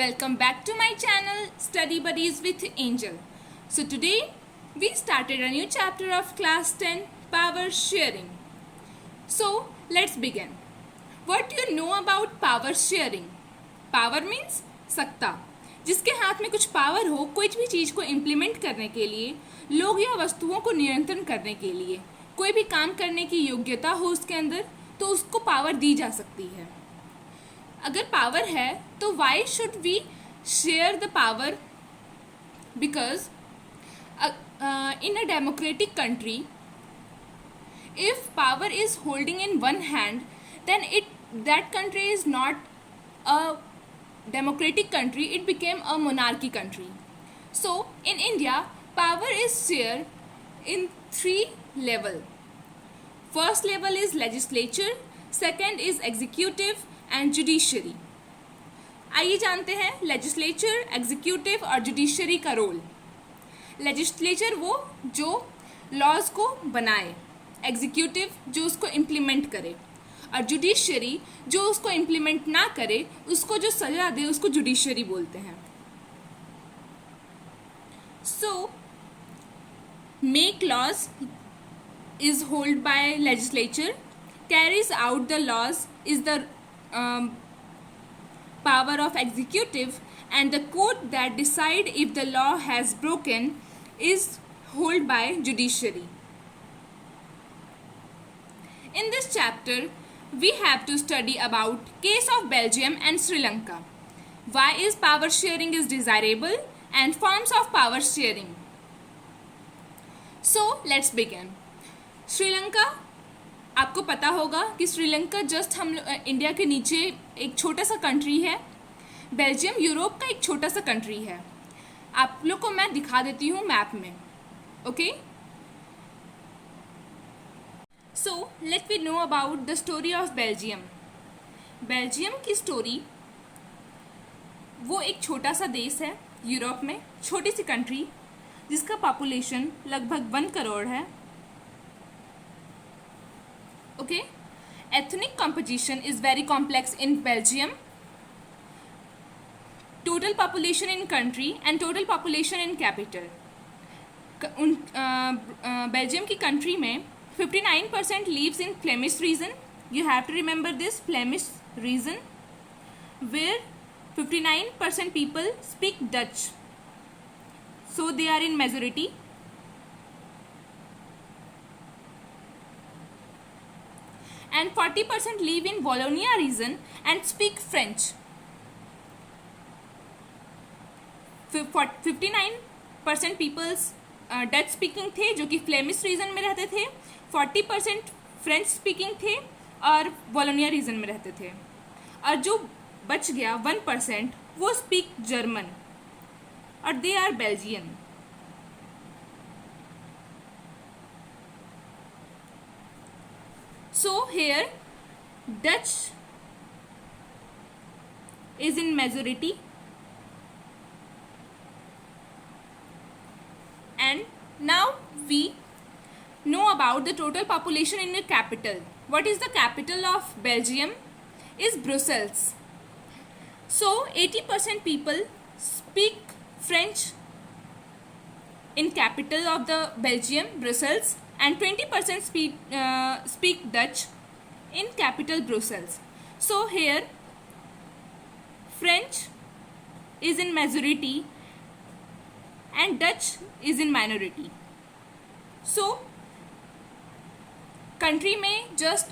Welcome back to my channel Study Buddies with Angel. So today we started a new chapter of class 10 power sharing. So let's begin. What do you know about power sharing? Power means सत्ता. जिसके हाथ में कुछ power हो कोई भी चीज को इम्प्लीमेंट करने के लिए, लोग या वस्तुओं को नियंत्रण करने के लिए, कोई भी काम करने की योग्यता हो उसके अंदर, तो उसको पावर दी जा सकती है. अगर पावर है तो why should we share the power? Because in a democratic country, if power is holding in one hand, then that country is not a democratic country, it became a monarchy country. So in India, power is shared in 3 levels. First level is legislature, second is executive and judiciary. आइए जानते हैं legislature, executive और judiciary का role. legislature वो जो laws को बनाए, executive जो उसको implement करे, और judiciary जो उसको implement ना करे उसको जो सजा दे उसको judiciary बोलते हैं. So make laws is held by legislature, carries out the laws is the power of executive, and the court that decide if the law has broken is held by judiciary. In this chapter we have to study about case of Belgium and Sri Lanka, why is power sharing is desirable, and forms of power sharing. So let's begin. Sri Lanka, आपको पता होगा कि Sri Lanka just हम India के नीचे एक छोटा सा कंट्री है. बेल्जियम यूरोप का एक छोटा सा कंट्री है. आप लोग को मैं दिखा देती हूँ मैप में. Okay, so let we know about the story of Belgium. Belgium की स्टोरी, वो एक छोटा सा देश है यूरोप में, छोटी सी कंट्री जिसका पॉपुलेशन लगभग 1 करोड़ है. Okay, ethnic composition is very complex in Belgium. Total population in country and total population in capital. Belgium की country में 59% lives in Flemish region. You have to remember this Flemish region, where 59% people speak Dutch. So they are in majority. And 40% live in Wallonia region and speak French. 59% people Dutch speaking थे जो कि Flemish region में रहते थे, 40% French speaking थे और वॉलोनिया reason में रहते थे, और जो बच गया 1% वो स्पीक जर्मन और they are Belgian. So here Dutch is in majority, and now we know about the total population in the capital. What is the capital of Belgium? Is Brussels. So 80% people speak French in capital of the Belgium, Brussels, and 20% speak Dutch in capital Brussels. So here French is in majority and Dutch is in minority. So country में just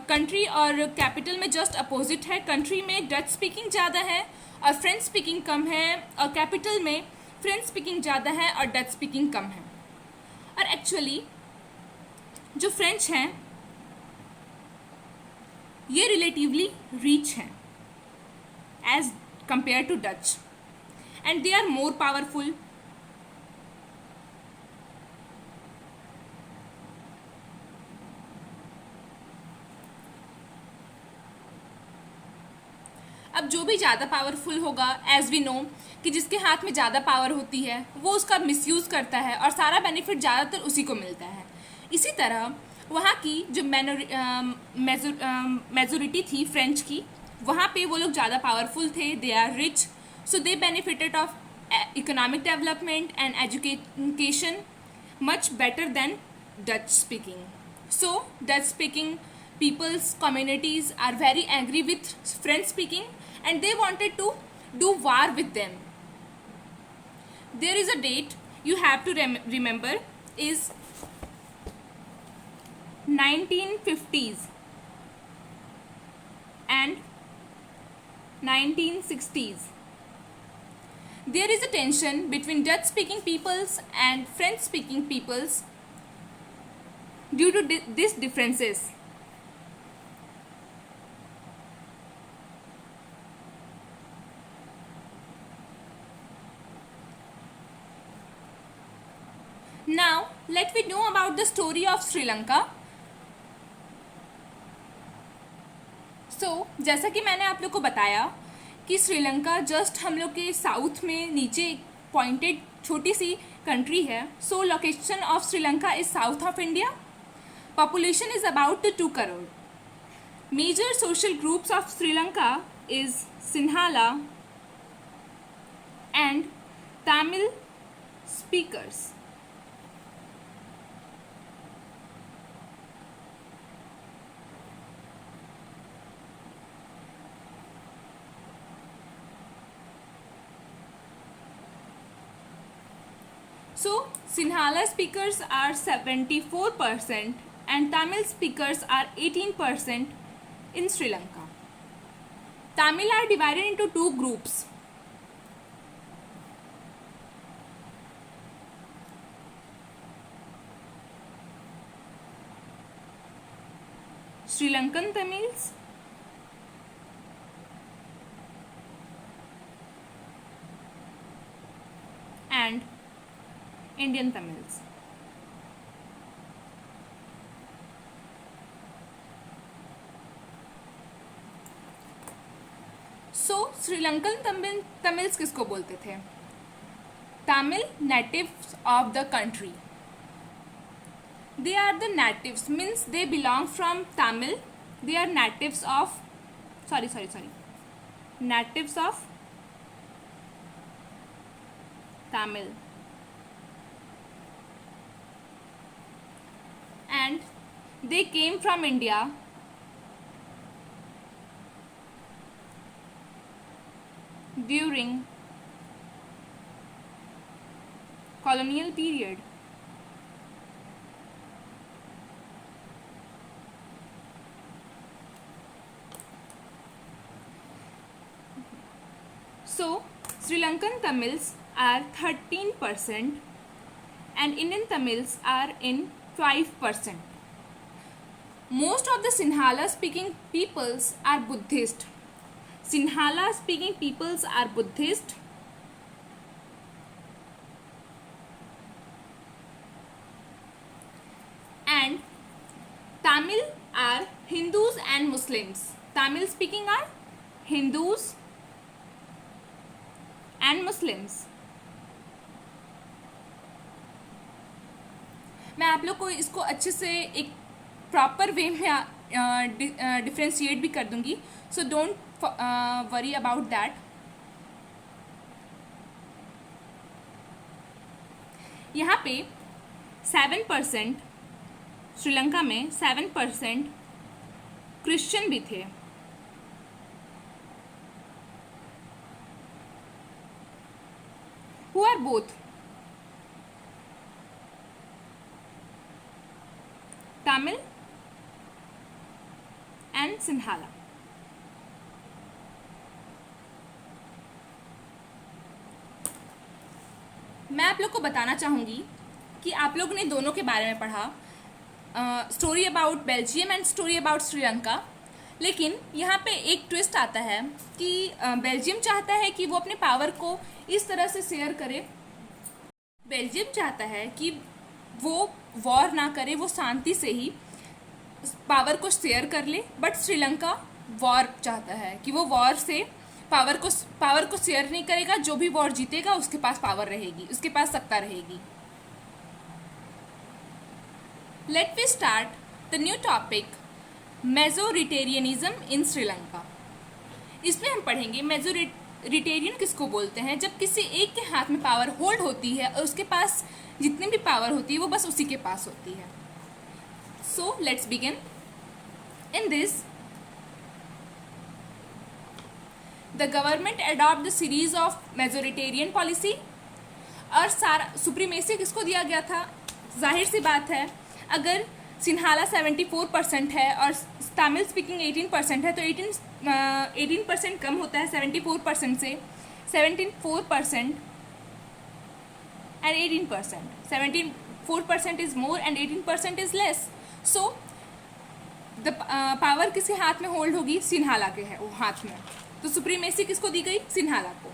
country और capital में just opposite है. Country में Dutch speaking ज़्यादा है और French speaking कम है, और कैपिटल में फ्रेंच स्पीकिंग ज़्यादा है और डच स्पीकिंग कम है. और एक्चुअली जो फ्रेंच हैं ये रिलेटिवली रिच हैं as compare to Dutch, and they are more powerful. अब जो भी ज़्यादा पावरफुल होगा, एज वी नो कि जिसके हाथ में ज़्यादा पावर होती है वो उसका मिसयूज़ करता है और सारा बेनिफिट ज़्यादातर उसी को मिलता है. इसी तरह वहाँ की जो मेजोरिटी थी फ्रेंच की, वहाँ पे वो लोग ज़्यादा पावरफुल थे, they are rich, So they benefited of economic development and education much better than Dutch speaking. So Dutch speaking people's communities are very angry with French speaking and they wanted to do war with them. There is a date you have to remember is 1950s and 1960s. There is a tension between Dutch speaking peoples and French speaking peoples due to these differences. Now let me know about the story of Sri Lanka. So जैसा कि मैंने आप लोग को बताया कि Sri Lanka just हम लोग के साउथ में नीचे पॉइंटेड छोटी सी कंट्री है. सो location of Sri Lanka is south of India. Population is about 2 crore. Major social groups of Sri Lanka is Sinhala and Tamil speakers. So Sinhala speakers are 74% and Tamil speakers are 18% in Sri Lanka. Tamil are divided into 2 groups. Sri Lankan Tamils and Indian Tamils. So Sri Lankan Tamils किसको बोलते थे? Tamil natives of the country. They are the natives, means they belong from Tamil. They are natives of natives of Tamil. And they came from India during colonial period. So Sri Lankan Tamils are 13% and Indian Tamils are in 5%. Most of the Sinhala speaking peoples are Buddhist. Sinhala speaking peoples are Buddhist. And Tamil are Hindus and Muslims. Tamil speaking are Hindus and Muslims. मैं आप लोग को इसको अच्छे से एक proper way में differentiate भी कर दूंगी. So don't worry about that. यहाँ पे 7% श्रीलंका में 7% क्रिश्चियन भी थे. Who are both Tamil and Sinhala. मैं आप लोग को बताना चाहूँगी कि आप लोगों ने दोनों के बारे में पढ़ा, story about Belgium and story about Sri Lanka. लेकिन यहाँ पे एक ट्विस्ट आता है कि बेल्जियम चाहता है कि वो अपने पावर को इस तरह से शेयर करे. बेल्जियम चाहता है कि वो वॉर ना करे, वो शांति से ही पावर को शेयर कर ले. बट श्रीलंका वॉर चाहता है कि वो वॉर से पावर को शेयर नहीं करेगा. जो भी वॉर जीतेगा उसके पास पावर रहेगी, उसके पास सत्ता रहेगी. Let we start the new topic, majoritarianism in Sri Lanka. इसमें हम पढ़ेंगे मेजोरिटेरियन किसको बोलते हैं? जब किसी एक के हाथ में पावर होल्ड होती है और उसके पास जितनी भी पावर होती है वो बस उसी के पास होती है. So let's begin. In this the government adopt the series of majoritarian policy. और सारा सुप्रीमेसी किसको दिया गया था? जाहिर सी बात है, अगर सिन्हाला 74% है और तमिल स्पीकिंग 18% है तो 18% कम होता है 74% से. 74% and 18%. 74% is more and 18% is less. So the power किसके हाथ में होल्ड होगी? सिन्हाला के है वो हाथ में. तो सुप्रीमेसी किसको दी गई? सिन्हाला को.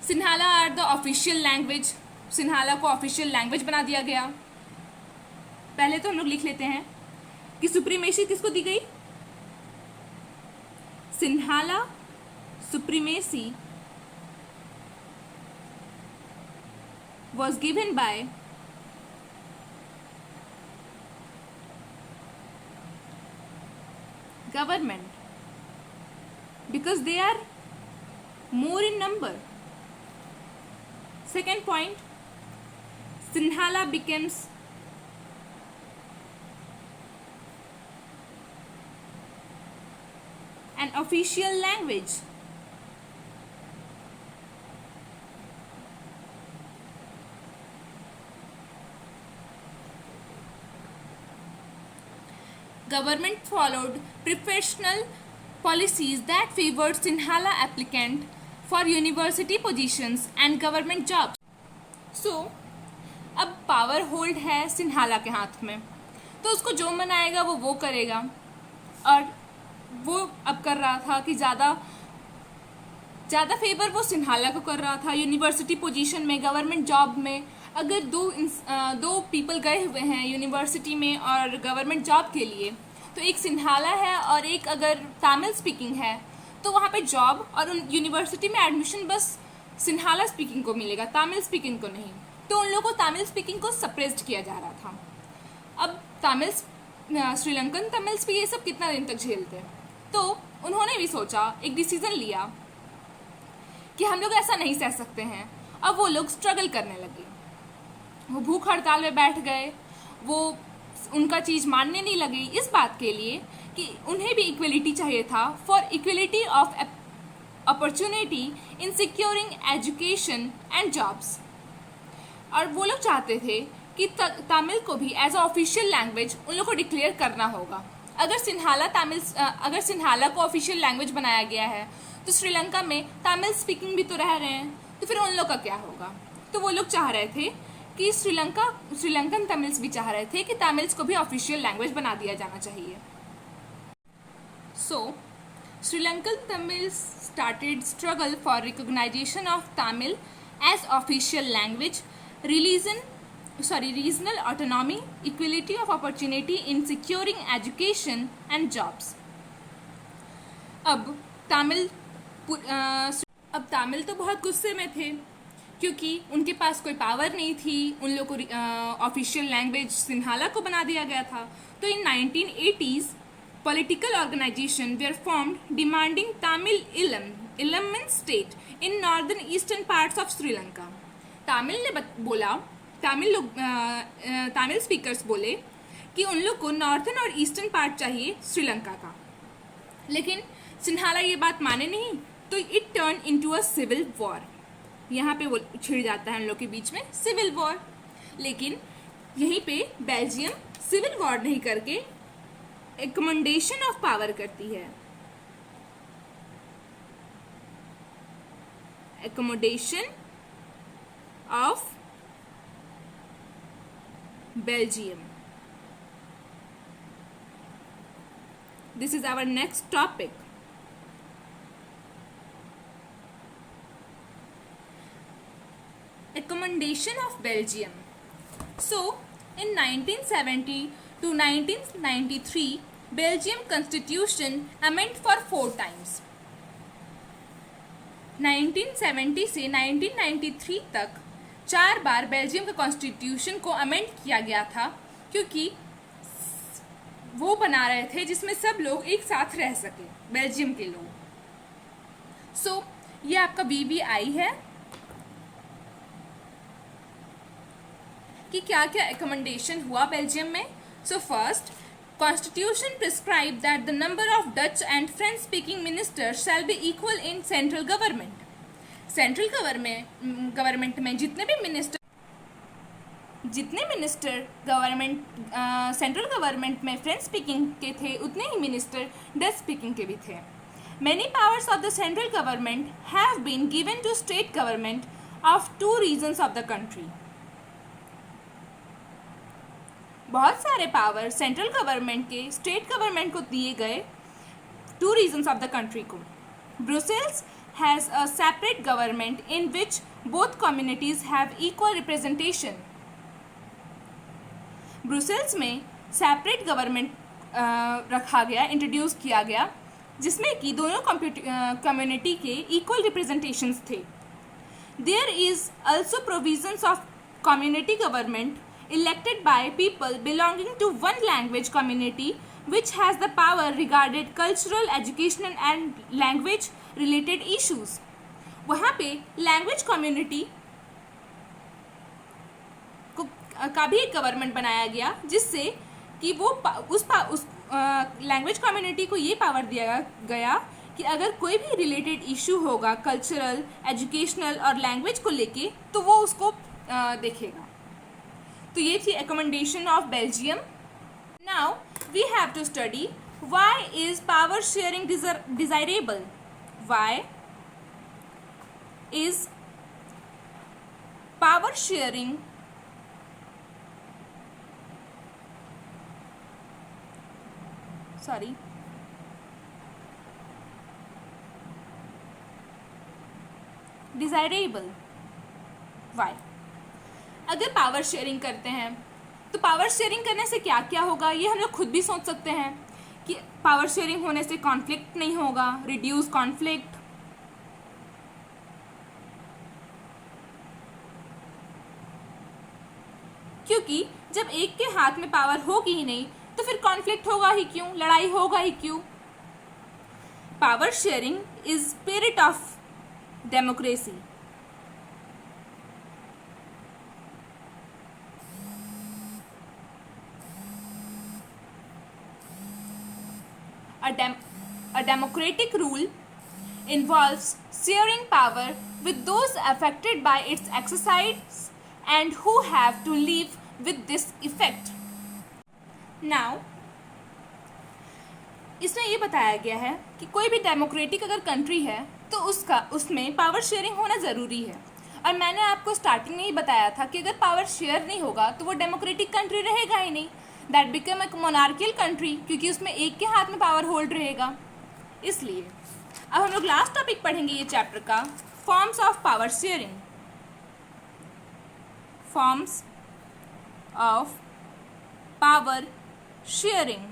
Sinhala are the official language. Sinhala को ऑफिशियल लैंग्वेज बना दिया गया. पहले तो हम लोग लिख लेते हैं कि सुप्रीमेसी किसको दी गई? Sinhala supremacy was given by government because they are more in number. Second point, Sinhala becomes an official language. Government followed professional policies that favored Sinhala applicant for university positions and government jobs. So, अब power hold है सिन्हाला के हाथ में, तो उसको जो मन आएगा वो करेगा. और वो अब कर रहा था कि ज़्यादा फेवर वो सिन्हाला को कर रहा था. यूनिवर्सिटी पोजीशन में, गवर्नमेंट जॉब में, अगर दो पीपल गए हुए हैं यूनिवर्सिटी में और गवर्नमेंट जॉब के लिए, तो एक सिन्हाला है और एक अगर तमिल स्पीकिंग है, तो वहाँ पे जॉब और उन यूनिवर्सिटी में एडमिशन बस सिन्हाला स्पीकिंग को मिलेगा, तमिल स्पीकिंग को नहीं. तो उन लोगों को तमिल स्पीकिंग को सप्रेस्ड किया जा रहा था. अब श्रीलंकन तमिल्स भी ये सब कितना दिन तक झेलते. तो उन्होंने भी सोचा, एक डिसीजन लिया कि हम लोग ऐसा नहीं सह सकते हैं. अब वो लोग स्ट्रगल करने लगे. वो भूख हड़ताल में बैठ गए. वो उनका चीज़ मानने नहीं लगी इस बात के लिए कि उन्हें भी इक्वलिटी चाहिए था, for equality of opportunity in securing education and jobs. और वो लोग चाहते थे कि तमिल को भी एज अ ऑफिशियल लैंग्वेज उन लोग को डिक्लेयर करना होगा. अगर सिन्हाला को ऑफिशियल लैंग्वेज बनाया गया है तो श्रीलंका में तमिल स्पीकिंग भी तो रह रहे हैं, तो फिर उन लोग का क्या होगा. तो वो लोग चाह रहे थे कि श्रीलंकन तमिल्स भी चाह रहे थे कि तमिल्स को भी ऑफिशियल लैंग्वेज बना दिया जाना चाहिए. So Sri Lankan Tamils started struggle for recognisation of Tamil as official language, regional autonomy, equality of opportunity in securing education and jobs. अब तमिल तो बहुत गुस्से में थे क्योंकि उनके पास कोई पावर नहीं थी. उन लोग को ऑफिशियल लैंग्वेज सिन्हाला को बना दिया गया था. तो इन 1980s political organization were formed demanding Tamil Ilam means state in northern eastern parts of Sri Lanka. Tamil speakers बोले कि उन लोग को नॉर्थन और ईस्टर्न पार्ट चाहिए श्रीलंका का. लेकिन सिन्हाला ये बात माने नहीं, तो it turn into a civil war. यहाँ पे वो छिड़ जाता है उन लोग के बीच में सिविल वॉर. लेकिन यहीं पे बेल्जियम सिविल वॉर नहीं करके एकमोडेशन ऑफ पावर करती है. Accommodation of Belgium. This is our next topic. Accommodation of Belgium. So, in 1970 to 1993, Belgium Constitution amended for 4 times. 1970 से 1993 तक 4 बार बेल्जियम के कॉन्स्टिट्यूशन को अमेंड किया गया था, क्योंकि वो बना रहे थे जिसमें सब लोग एक साथ रह सके, बेल्जियम के लोग. सो ये आपका VVI है कि क्या क्या रिकमेंडेशन हुआ बेल्जियम में. So first, constitution prescribe that the number of Dutch and French speaking ministers shall be equal in central government. Central government में जितने मिनिस्टर गवर्नमेंट सेंट्रल गवर्नमेंट में फ्रेंच स्पीकिंग के थे, उतने ही मिनिस्टर डच स्पीकिंग के भी थे. Many powers of the central government have been given to state government of two regions of the country. बहुत सारे पावर सेंट्रल गवर्नमेंट के स्टेट गवर्नमेंट को दिए गए to regions of the country को. Brussels has a separate government in which both communities have equal representation. Brussels में separate government रखा गया, इंट्रोड्यूस किया गया, जिसमें कि दोनों कम्युनिटी के इक्वल रिप्रेजेंटेशंस थे. There is also provisions of community government elected by people belonging to one language community which has the power regarded cultural, educational and language related issues. वहाँ पे लैंग्वेज कम्युनिटी का भी एक government बनाया गया, जिससे कि वो उस लैंग्वेज कम्युनिटी को ये पावर दिया गया कि अगर कोई भी रिलेटेड इशू होगा कल्चरल, एजुकेशनल और लैंग्वेज को लेके, तो वो उसको देखेगा. तो ये थी recommendation of Belgium. Now we have to study why is power sharing desirable. Why is power sharing desirable. Why? अगर पावर शेयरिंग करते हैं तो पावर शेयरिंग करने से क्या क्या होगा, ये हम लोग खुद भी सोच सकते हैं कि पावर शेयरिंग होने से कॉन्फ्लिक्ट नहीं होगा, रिड्यूस कॉन्फ्लिक्ट. क्योंकि जब एक के हाथ में पावर होगी ही नहीं तो फिर कॉन्फ्लिक्ट होगा ही क्यों, लड़ाई होगा ही क्यों. Power sharing is spirit of democracy. A democratic rule involves sharing power with those affected by its exercise and who have to live with this effect. Now, इसमें ये बताया गया है कि कोई भी डेमोक्रेटिक अगर कंट्री है तो उसमें पावर शेयरिंग होना ज़रूरी है. और मैंने आपको स्टार्टिंग में ही बताया था कि अगर पावर शेयर नहीं होगा तो वो डेमोक्रेटिक कंट्री रहेगा ही नहीं. That become a monarchial country, क्योंकि उसमें एक के हाथ में पावर होल्ड रहेगा. इसलिए अब हम लोग लास्ट टॉपिक पढ़ेंगे ये चैप्टर का, forms of power sharing. Forms of power sharing.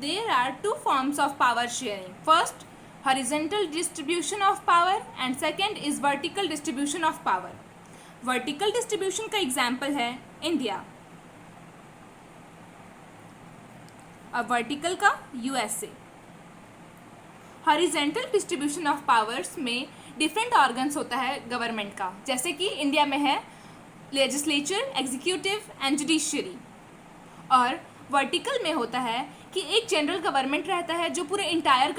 There are two forms of power sharing. First, horizontal distribution of power and second is vertical distribution of power. Vertical distribution का example है India और vertical का USA. Horizontal distribution of powers में different organs होता है government का, जैसे कि इंडिया में है लेजिस्लेचर, एग्जीक्यूटिव एंड जुडिशियरी. और वर्टिकल में होता है कि एक जनरल गवर्नमेंट रहता है जो पूरे इंटायर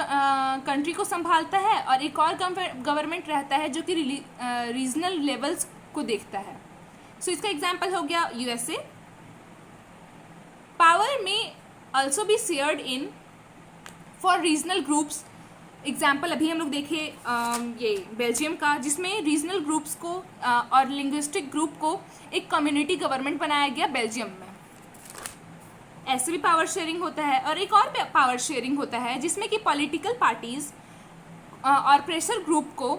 कंट्री को संभालता है और एक और गवर्नमेंट रहता है जो कि रीजनल लेवल्स को देखता है. सो इसका एग्जांपल हो गया यूएसए. पावर में also be shared in for regional groups. Example अभी हम लोग देखे ये बेल्जियम का, जिसमें रीजनल ग्रुप्स को और लिंग्विस्टिक ग्रुप को एक कम्युनिटी गवर्नमेंट बनाया गया बेल्जियम में. ऐसे भी पावर शेयरिंग होता है. और एक और पावर शेयरिंग होता है जिसमें कि पॉलिटिकल पार्टीज और प्रेशर ग्रुप को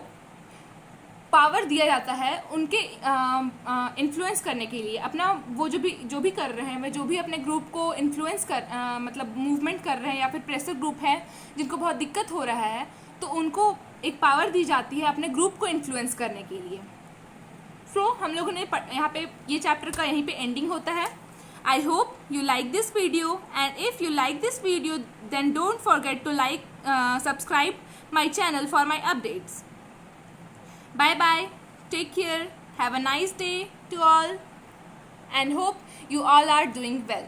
पावर दिया जाता है उनके इन्फ्लुएंस करने के लिए. अपना वो जो भी कर रहे हैं, वे जो भी अपने ग्रुप को इन्फ्लुएंस कर मतलब मूवमेंट कर रहे हैं, या फिर प्रेशर ग्रुप है जिनको बहुत दिक्कत हो रहा है, तो उनको एक पावर दी जाती है अपने ग्रुप को इन्फ्लुएंस करने के लिए. सो हम लोगों ने यहाँ पे ये चैप्टर का यहीं पे एंडिंग होता है. I hope you like this video, and if you like this video then don't forget to subscribe my channel for my updates. Bye bye, take care, have a nice day to all, and hope you all are doing well.